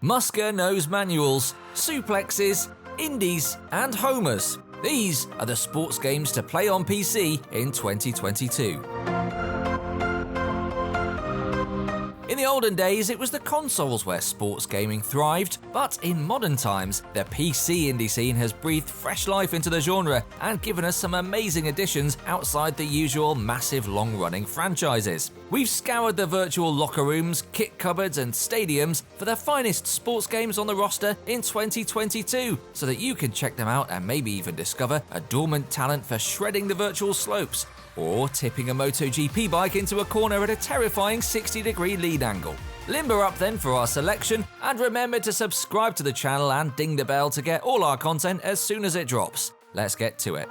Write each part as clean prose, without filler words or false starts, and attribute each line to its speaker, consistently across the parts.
Speaker 1: Musker nose manuals, suplexes, indies, and homers. These are the sports games to play on PC in 2022. In the olden days, it was the consoles where sports gaming thrived, but in modern times, the PC indie scene has breathed fresh life into the genre and given us some amazing additions outside the usual massive long-running franchises. We've scoured the virtual locker rooms, kit cupboards, and stadiums for the finest sports games on the roster in 2022, so that you can check them out and maybe even discover a dormant talent for shredding the virtual slopes, or tipping a Moto GP bike into a corner at a terrifying 60-degree lead angle. Limber up then for our selection, and remember to subscribe to the channel and ding the bell to get all our content as soon as it drops. Let's get to it.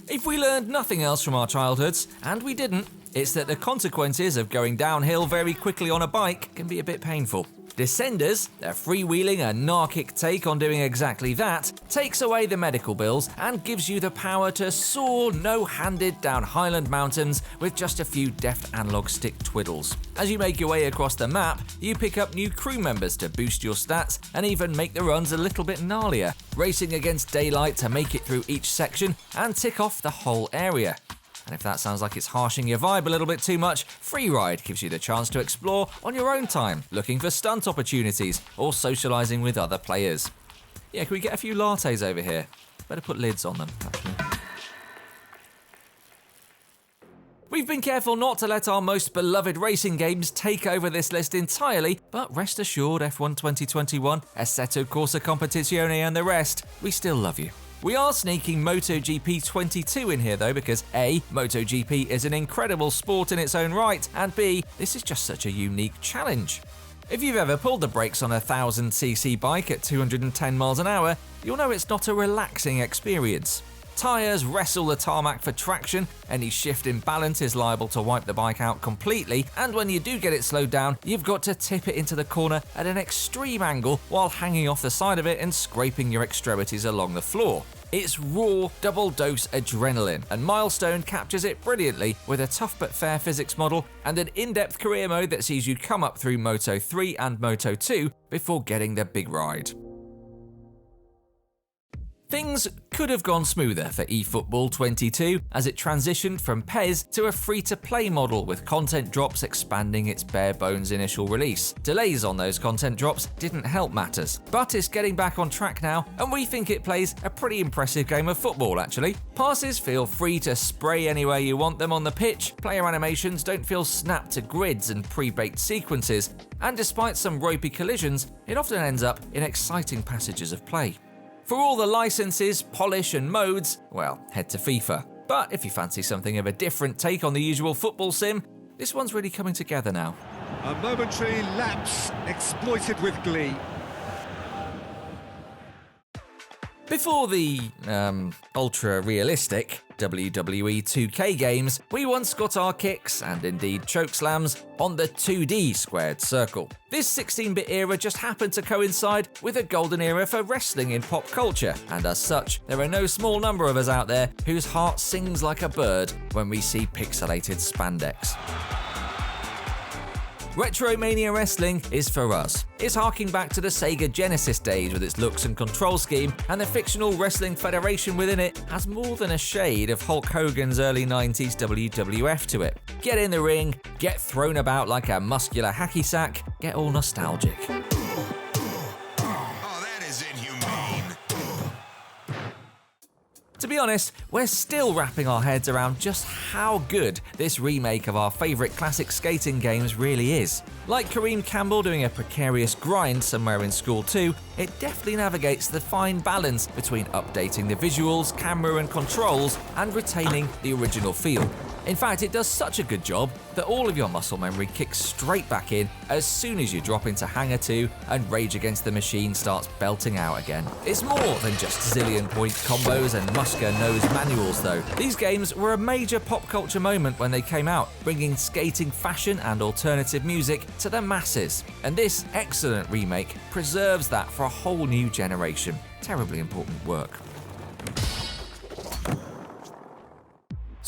Speaker 1: If we learned nothing else from our childhoods, and we didn't, it's that the consequences of going downhill very quickly on a bike can be a bit painful. Descenders, a freewheeling anarchic take on doing exactly that, takes away the medical bills and gives you the power to soar no-handed down Highland mountains with just a few deft analog stick twiddles. As you make your way across the map, you pick up new crew members to boost your stats and even make the runs a little bit gnarlier, racing against daylight to make it through each section and tick off the whole area. And if that sounds like it's harshing your vibe a little bit too much, Freeride gives you the chance to explore on your own time, looking for stunt opportunities or socialising with other players. Yeah, can we get a few lattes over here? Better put lids on them, actually. We've been careful not to let our most beloved racing games take over this list entirely, but rest assured F1 2021, Assetto Corsa Competizione and the rest, we still love you. We are sneaking MotoGP 22 in here though because A, MotoGP is an incredible sport in its own right, and B, this is just such a unique challenge. If you've ever pulled the brakes on a 1000cc bike at 210 miles an hour, you'll know it's not a relaxing experience. Tyres wrestle the tarmac for traction, any shift in balance is liable to wipe the bike out completely, and when you do get it slowed down, you've got to tip it into the corner at an extreme angle while hanging off the side of it and scraping your extremities along the floor. It's raw, double-dose adrenaline, and Milestone captures it brilliantly with a tough but fair physics model and an in-depth career mode that sees you come up through Moto 3 and Moto 2 before getting the big ride. Things could have gone smoother for eFootball 22 as it transitioned from PES to a free-to-play model with content drops expanding its bare-bones initial release. Delays on those content drops didn't help matters, but it's getting back on track now, and we think it plays a pretty impressive game of football actually. Passes feel free to spray anywhere you want them on the pitch, player animations don't feel snapped to grids and pre-baked sequences, and despite some ropey collisions, it often ends up in exciting passages of play. For all the licenses, polish and modes, well, head to FIFA. But if you fancy something of a different take on the usual football sim, this one's really coming together now.
Speaker 2: A momentary lapse exploited with glee.
Speaker 1: Before the, ultra-realistic WWE 2K games, we once got our kicks, and indeed chokeslams, on the 2D squared circle. This 16-bit era just happened to coincide with a golden era for wrestling in pop culture, and as such, there are no small number of us out there whose heart sings like a bird when we see pixelated spandex. Retromania Wrestling is for us. It's harking back to the Sega Genesis days with its looks and control scheme, and the fictional wrestling federation within it has more than a shade of Hulk Hogan's early 90s WWF to it. Get in the ring, get thrown about like a muscular hacky sack, get all nostalgic.
Speaker 3: Oh, that is inhumane.
Speaker 1: To be honest, we're still wrapping our heads around just how good this remake of our favourite classic skating games really is. Like Kareem Campbell doing a precarious grind somewhere in School 2, it definitely navigates the fine balance between updating the visuals, camera and controls, and retaining the original feel. In fact, it does such a good job that all of your muscle memory kicks straight back in as soon as you drop into Hangar 2 and Rage Against the Machine starts belting out again. It's more than just zillion point combos and Musker nose manuals though. These games were a major pop culture moment when they came out, bringing skating fashion and alternative music to the masses. And this excellent remake preserves that for a whole new generation. Terribly important work.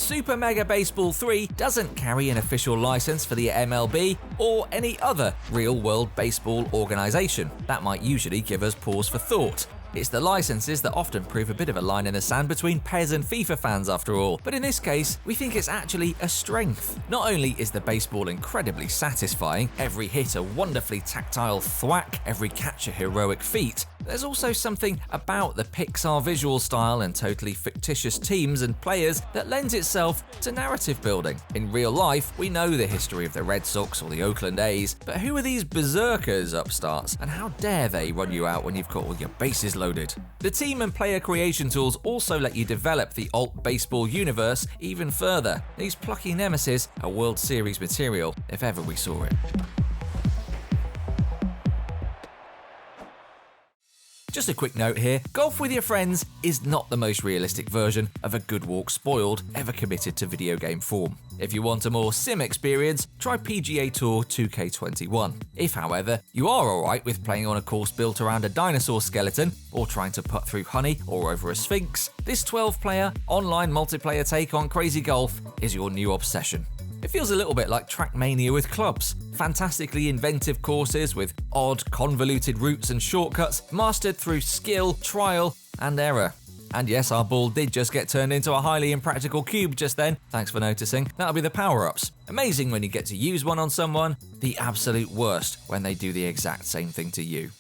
Speaker 1: Super Mega Baseball 3 doesn't carry an official license for the MLB or any other real-world baseball organization. That might usually give us pause for thought. It's the licenses that often prove a bit of a line in the sand between PES and FIFA fans after all, but in this case, we think it's actually a strength. Not only is the baseball incredibly satisfying, every hit a wonderfully tactile thwack, every catch a heroic feat, there's also something about the Pixar visual style and totally fictitious teams and players that lends itself to narrative building. In real life, we know the history of the Red Sox or the Oakland A's, but who are these berserkers upstarts, and how dare they run you out when you've got all your bases loaded? The team and player creation tools also let you develop the alt baseball universe even further. These plucky nemesis are World Series material, if ever we saw it. Just a quick note here, golf with your friends is not the most realistic version of a good walk spoiled ever committed to video game form. If you want a more sim experience, try PGA Tour 2K21. If, however, you are alright with playing on a course built around a dinosaur skeleton, or trying to putt through honey or over a sphinx, this 12-player online multiplayer take on Crazy Golf is your new obsession. It feels a little bit like Trackmania with clubs. Fantastically inventive courses with odd, convoluted routes and shortcuts mastered through skill, trial, and error. And yes, our ball did just get turned into a highly impractical cube just then. Thanks for noticing. That'll be the power-ups. Amazing when you get to use one on someone. The absolute worst when they do the exact same thing to you.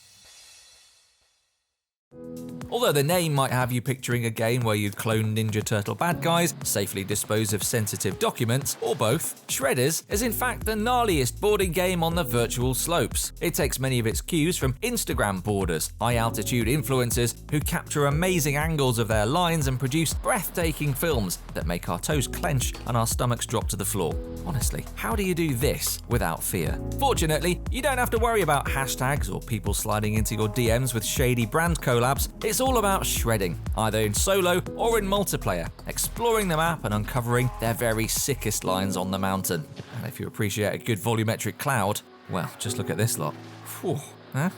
Speaker 1: Although the name might have you picturing a game where you clone Ninja Turtle bad guys, safely dispose of sensitive documents, or both, Shredders is in fact the gnarliest boarding game on the virtual slopes. It takes many of its cues from Instagram boarders, high-altitude influencers who capture amazing angles of their lines and produce breathtaking films that make our toes clench and our stomachs drop to the floor. Honestly, how do you do this without fear? Fortunately, you don't have to worry about hashtags or people sliding into your DMs with shady brand collabs. It's all about shredding, either in solo or in multiplayer, exploring the map and uncovering their very sickest lines on the mountain. And if you appreciate a good volumetric cloud, well, just look at this lot. Phew, huh?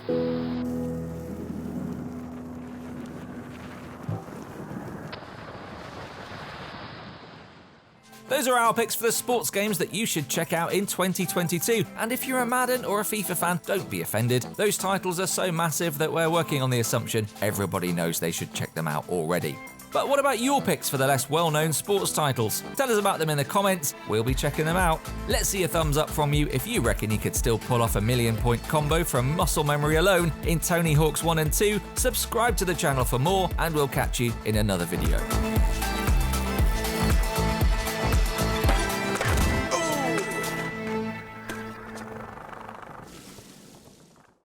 Speaker 1: Those are our picks for the sports games that you should check out in 2022. And if you're a Madden or a FIFA fan, don't be offended. Those titles are so massive that we're working on the assumption everybody knows they should check them out already. But what about your picks for the less well-known sports titles? Tell us about them in the comments, we'll be checking them out. Let's see a thumbs up from you if you reckon you could still pull off a 1,000,000-point combo from muscle memory alone in Tony Hawk's 1 and 2. Subscribe to the channel for more, and we'll catch you in another video.